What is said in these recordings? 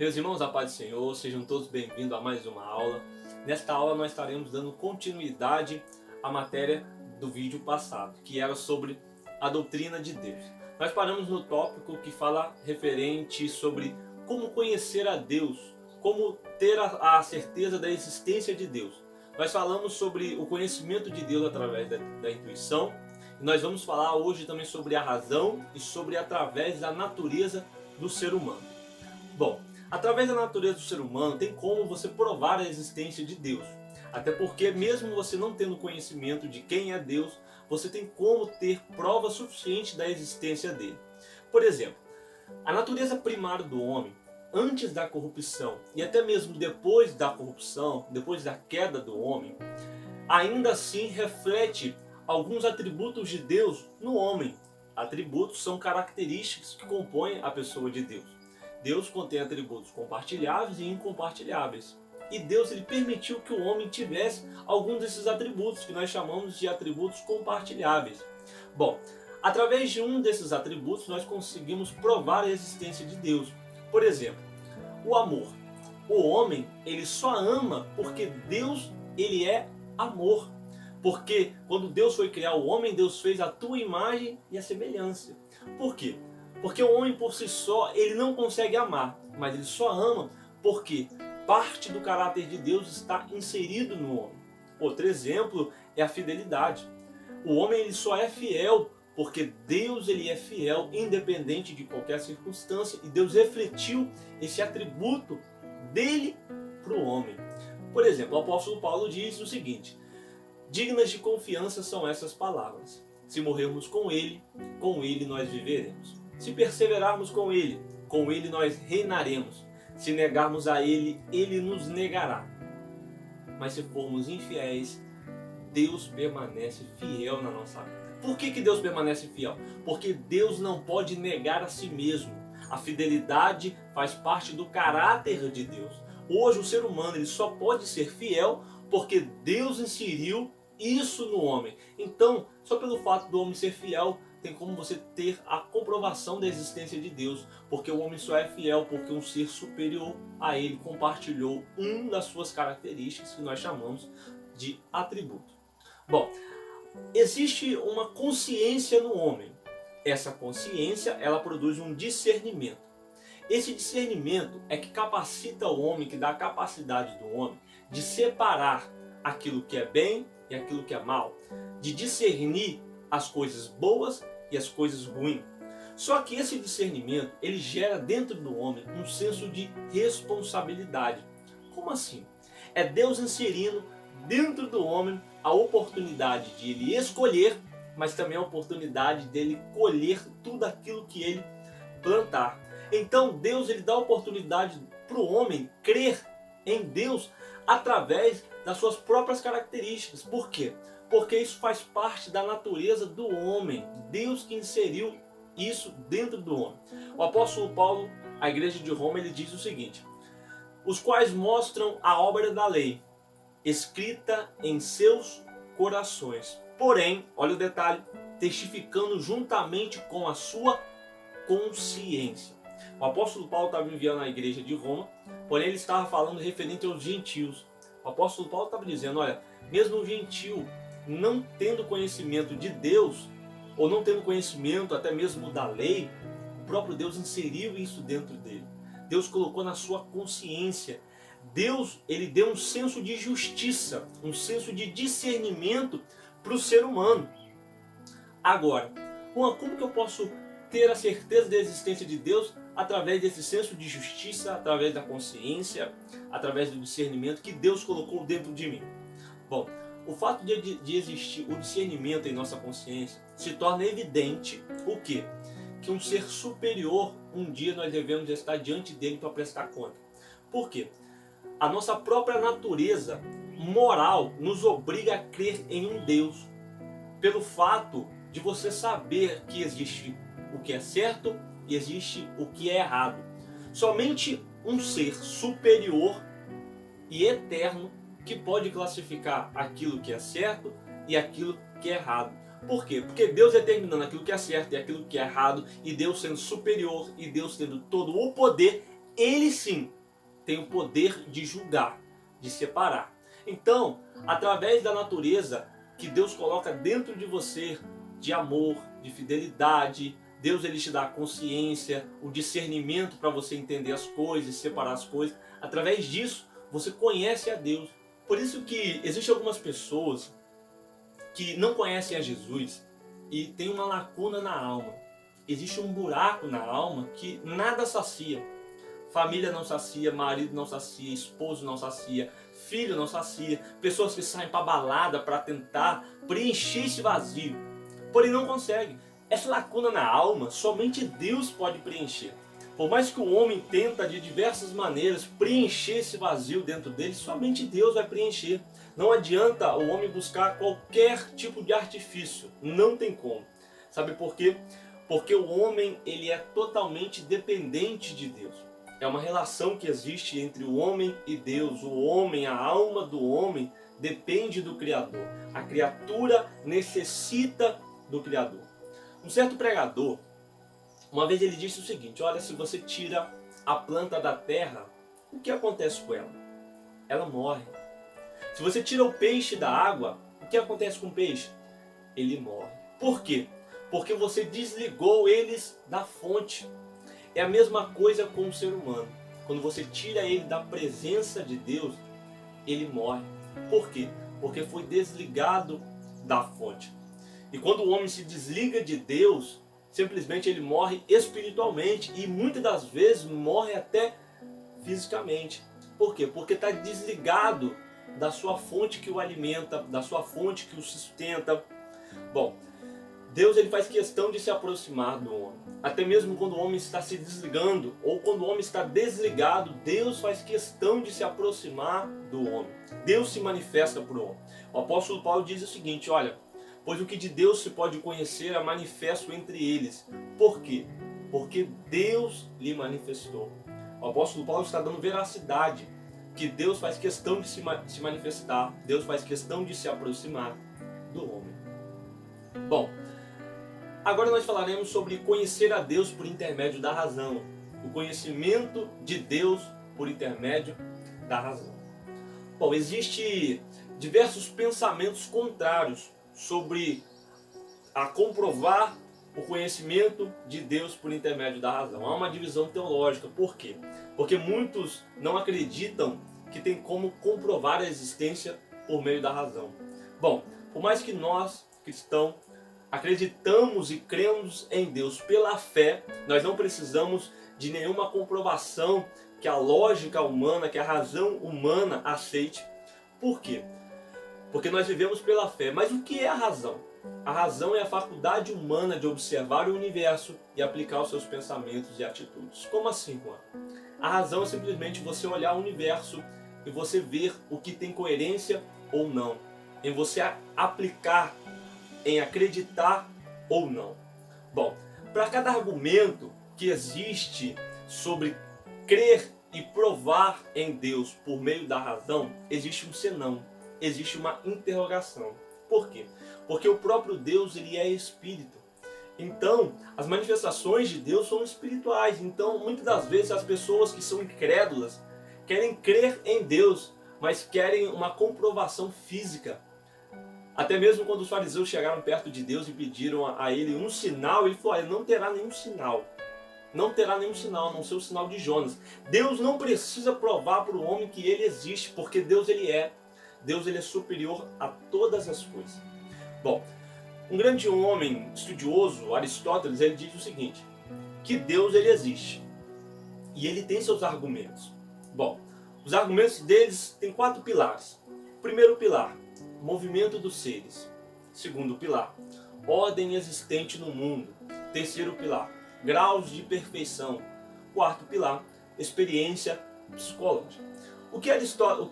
Meus irmãos, a paz do Senhor, sejam todos bem-vindos a mais uma aula. Nesta aula nós estaremos dando continuidade à matéria do vídeo passado, que era sobre a doutrina de Deus. Nós paramos no tópico que fala referente sobre como conhecer a Deus, como ter a certeza da existência de Deus. Nós falamos sobre o conhecimento de Deus através da intuição, e nós vamos falar hoje também sobre a razão e sobre através da natureza do ser humano. Bom, através da natureza do ser humano tem como você provar a existência de Deus. Até porque mesmo você não tendo conhecimento de quem é Deus, você tem como ter prova suficiente da existência dele. Por exemplo, a natureza primária do homem, antes da corrupção e até mesmo depois da corrupção, depois da queda do homem, ainda assim reflete alguns atributos de Deus no homem. Atributos são características que compõem a pessoa de Deus. Deus contém atributos compartilháveis e incompartilháveis. E Deus ele permitiu que o homem tivesse alguns desses atributos, que nós chamamos de atributos compartilháveis. Bom, através de um desses atributos nós conseguimos provar a existência de Deus. Por exemplo, o amor. O homem ele só ama porque Deus ele é amor. Porque quando Deus foi criar o homem, Deus fez a tua imagem e a semelhança. Por quê? Porque o homem por si só, ele não consegue amar, mas ele só ama porque parte do caráter de Deus está inserido no homem. Outro exemplo é a fidelidade. O homem ele só é fiel porque Deus ele é fiel independente de qualquer circunstância e Deus refletiu esse atributo dele para o homem. Por exemplo, o apóstolo Paulo diz o seguinte: dignas de confiança são essas palavras. Se morrermos com ele nós viveremos. Se perseverarmos com ele nós reinaremos. Se negarmos a ele, ele nos negará. Mas se formos infiéis, Deus permanece fiel na nossa vida. Por que Deus permanece fiel? Porque Deus não pode negar a si mesmo. A fidelidade faz parte do caráter de Deus. Hoje o ser humano ele só pode ser fiel porque Deus inseriu isso no homem. Então, só pelo fato do homem ser fiel, tem como você ter a comprovação da existência de Deus, porque o homem só é fiel porque um ser superior a ele compartilhou uma das suas características que nós chamamos de atributo. Bom, existe uma consciência no homem. Essa consciência, ela produz um discernimento. Esse discernimento é que capacita o homem, que dá a capacidade do homem de separar aquilo que é bem e aquilo que é mal, de discernir as coisas boas e as coisas ruins. Só que esse discernimento, ele gera dentro do homem um senso de responsabilidade. Como assim? É Deus inserindo dentro do homem a oportunidade de ele escolher, mas também a oportunidade dele colher tudo aquilo que ele plantar. Então Deus ele dá a oportunidade para o homem crer em Deus através das suas próprias características. Por quê? Porque isso faz parte da natureza do homem. Deus que inseriu isso dentro do homem. O apóstolo Paulo, à igreja de Roma, ele diz o seguinte: os quais mostram a obra da lei, escrita em seus corações. Porém, olha o detalhe, testificando juntamente com a sua consciência. O apóstolo Paulo estava enviando à igreja de Roma, porém ele estava falando referente aos gentios. O apóstolo Paulo estava dizendo, olha, mesmo o gentio não tendo conhecimento de Deus, ou não tendo conhecimento até mesmo da lei, o próprio Deus inseriu isso dentro dele. Deus colocou na sua consciência. Deus ele deu um senso de justiça, um senso de discernimento para o ser humano. Agora, como que eu posso ter a certeza da existência de Deus através desse senso de justiça, através da consciência, através do discernimento que Deus colocou dentro de mim? Bom, o fato de existir o discernimento em nossa consciência se torna evidente o quê? Que um ser superior, um dia nós devemos estar diante dele para prestar conta. Por quê? A nossa própria natureza moral nos obriga a crer em um Deus. Pelo fato de você saber que existe o que é certo e existe o que é errado. Somente um ser superior e eterno que pode classificar aquilo que é certo e aquilo que é errado. Por quê? Porque Deus determinando aquilo que é certo e aquilo que é errado, e Deus sendo superior, e Deus tendo todo o poder, ele sim tem o poder de julgar, de separar. Então, através da natureza que Deus coloca dentro de você, de amor, de fidelidade, Deus ele te dá a consciência, o discernimento para você entender as coisas, separar as coisas. Através disso, você conhece a Deus. Por isso que existem algumas pessoas que não conhecem a Jesus e tem uma lacuna na alma. Existe um buraco na alma que nada sacia. Família não sacia, marido não sacia, esposo não sacia, filho não sacia. Pessoas que saem para balada para tentar preencher esse vazio, porém não conseguem. Essa lacuna na alma, somente Deus pode preencher. Por mais que o homem tenta de diversas maneiras preencher esse vazio dentro dele, somente Deus vai preencher. Não adianta o homem buscar qualquer tipo de artifício, não tem como. Sabe por quê? Porque o homem ele é totalmente dependente de Deus. É uma relação que existe entre o homem e Deus. O homem, a alma do homem, depende do Criador. A criatura necessita do Criador. Um certo pregador, uma vez ele disse o seguinte: olha, se você tira a planta da terra, o que acontece com ela? Ela morre. Se você tira o peixe da água, o que acontece com o peixe? Ele morre. Por quê? Porque você desligou eles da fonte. É a mesma coisa com o ser humano. Quando você tira ele da presença de Deus, ele morre. Por quê? Porque foi desligado da fonte. E quando o homem se desliga de Deus, simplesmente ele morre espiritualmente e muitas das vezes morre até fisicamente. Por quê? Porque está desligado da sua fonte que o alimenta, da sua fonte que o sustenta. Bom, Deus ele faz questão de se aproximar do homem. Até mesmo quando o homem está se desligando ou quando o homem está desligado, Deus faz questão de se aproximar do homem. Deus se manifesta para o homem. O apóstolo Paulo diz o seguinte: olha, pois o que de Deus se pode conhecer é manifesto entre eles. Por quê? Porque Deus lhe manifestou. O apóstolo Paulo está dando veracidade que Deus faz questão de se manifestar, Deus faz questão de se aproximar do homem. Bom, agora nós falaremos sobre conhecer a Deus por intermédio da razão. O conhecimento de Deus por intermédio da razão. Bom, existem diversos pensamentos contrários sobre a comprovar o conhecimento de Deus por intermédio da razão. Há uma divisão teológica. Por quê? Porque muitos não acreditam que tem como comprovar a existência por meio da razão. Bom, por mais que nós, cristãos, acreditamos e cremos em Deus pela fé, nós não precisamos de nenhuma comprovação que a lógica humana, que a razão humana aceite. Por quê? Porque nós vivemos pela fé. Mas o que é a razão? A razão é a faculdade humana de observar o universo e aplicar os seus pensamentos e atitudes. Como assim, Juan? A razão é simplesmente você olhar o universo e você ver o que tem coerência ou não. Em você aplicar, em acreditar ou não. Bom, para cada argumento que existe sobre crer e provar em Deus por meio da razão, existe um senão, existe uma interrogação. Por quê? Porque o próprio Deus ele é espírito. Então, as manifestações de Deus são espirituais. Então, muitas das vezes as pessoas que são incrédulas querem crer em Deus, mas querem uma comprovação física. Até mesmo quando os fariseus chegaram perto de Deus e pediram a ele um sinal, ele falou: não terá nenhum sinal. Não terá nenhum sinal, a não ser o sinal de Jonas. Deus não precisa provar para o homem que ele existe, porque Deus ele é superior a todas as coisas. Bom, um grande homem estudioso, Aristóteles, ele diz o seguinte: que Deus ele existe e ele tem seus argumentos. Bom, os argumentos deles têm 4 pilares. Primeiro pilar, movimento dos seres. Segundo pilar, ordem existente no mundo. Terceiro pilar, graus de perfeição. Quarto pilar, experiência psicológica. O que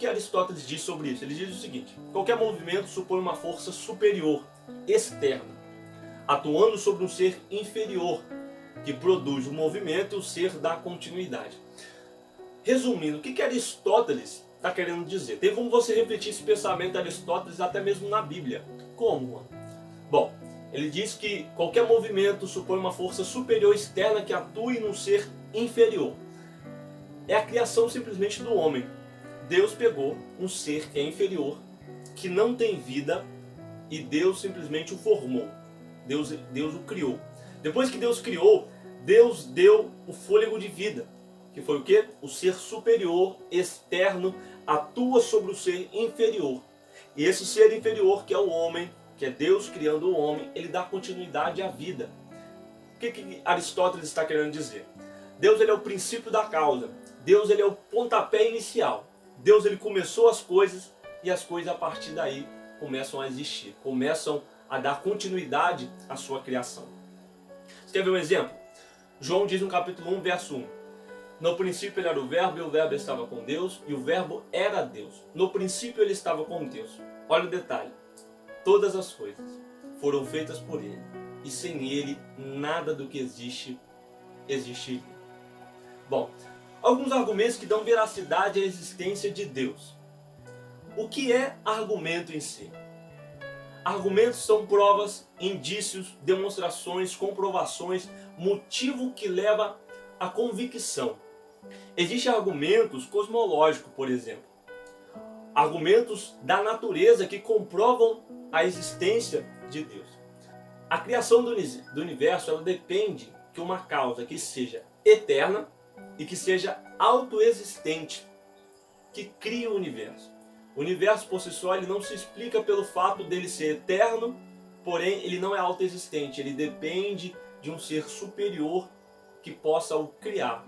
Aristóteles diz sobre isso? Ele diz o seguinte: qualquer movimento supõe uma força superior, externa, atuando sobre um ser inferior, que produz o movimento e o ser dá continuidade. Resumindo, o que Aristóteles está querendo dizer? Tem como você refletir esse pensamento de Aristóteles até mesmo na Bíblia. Como? Bom, ele diz que qualquer movimento supõe uma força superior externa que atue num ser inferior. é a criação simplesmente do homem. Deus pegou um ser que é inferior, que não tem vida, e Deus simplesmente o formou. Deus o criou. Depois que Deus criou, Deus deu o fôlego de vida, que foi o quê? O ser superior, externo, atua sobre o ser inferior. E esse ser inferior, que é o homem, que é Deus criando o homem, ele dá continuidade à vida. O que Aristóteles está querendo dizer? Deus ele é o princípio da causa. Deus ele é o pontapé inicial. Deus ele começou as coisas e as coisas a partir daí começam a existir, começam a dar continuidade à sua criação. Você quer ver um exemplo? João diz no capítulo 1, verso 1. No princípio ele era o verbo, e o verbo estava com Deus, e o verbo era Deus. No princípio ele estava com Deus. Olha o detalhe. Todas as coisas foram feitas por ele, e sem ele nada do que existe existiria. Bom, alguns argumentos que dão veracidade à existência de Deus. O que é argumento em si? Argumentos são provas, indícios, demonstrações, comprovações, motivo que leva à convicção. Existem argumentos cosmológicos, por exemplo. Argumentos da natureza que comprovam a existência de Deus. A criação do universo ela depende de uma causa que seja eterna e que seja autoexistente, que cria o universo. O universo por si só ele não se explica pelo fato dele ser eterno, porém ele não é autoexistente, ele depende de um ser superior que possa o criar.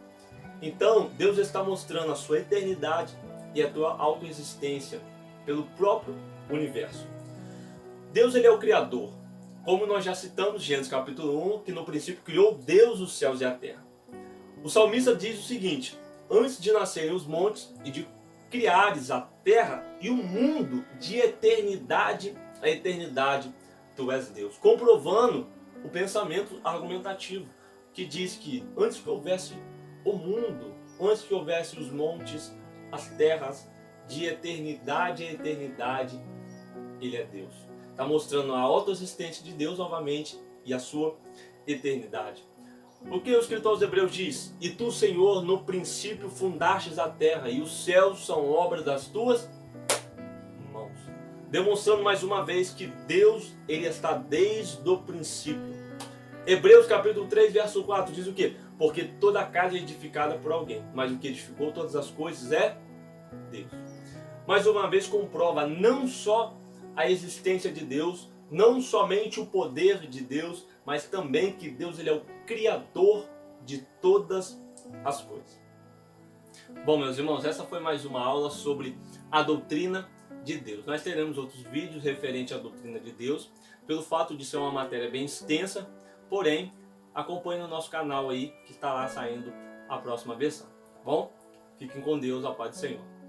Então Deus está mostrando a sua eternidade e a tua autoexistência pelo próprio universo. Deus ele é o Criador, como nós já citamos Gênesis capítulo 1, que no princípio criou Deus os céus e a terra. O salmista diz o seguinte: antes de nascerem os montes e de criares a terra e o mundo, de eternidade a eternidade, tu és Deus. Comprovando o pensamento argumentativo, que diz que antes que houvesse o mundo, antes que houvesse os montes, as terras, de eternidade a eternidade, ele é Deus. Está mostrando a autoexistência de Deus novamente e a sua eternidade. O que o escritor aos Hebreus diz? E tu, Senhor, no princípio fundastes a terra, e os céus são obras das tuas mãos. Demonstrando mais uma vez que Deus ele está desde o princípio. Hebreus capítulo 3, verso 4 diz o quê? Porque toda a casa é edificada por alguém, mas o que edificou todas as coisas é Deus. Mais uma vez comprova não só a existência de Deus, não somente o poder de Deus, mas também que Deus ele é o Criador de todas as coisas. Bom, meus irmãos, essa foi mais uma aula sobre a doutrina de Deus. Nós teremos outros vídeos referentes à doutrina de Deus, pelo fato de ser uma matéria bem extensa, porém, acompanhe no nosso canal aí, que está lá saindo a próxima versão. Tá bom? Fiquem com Deus, a paz do Senhor.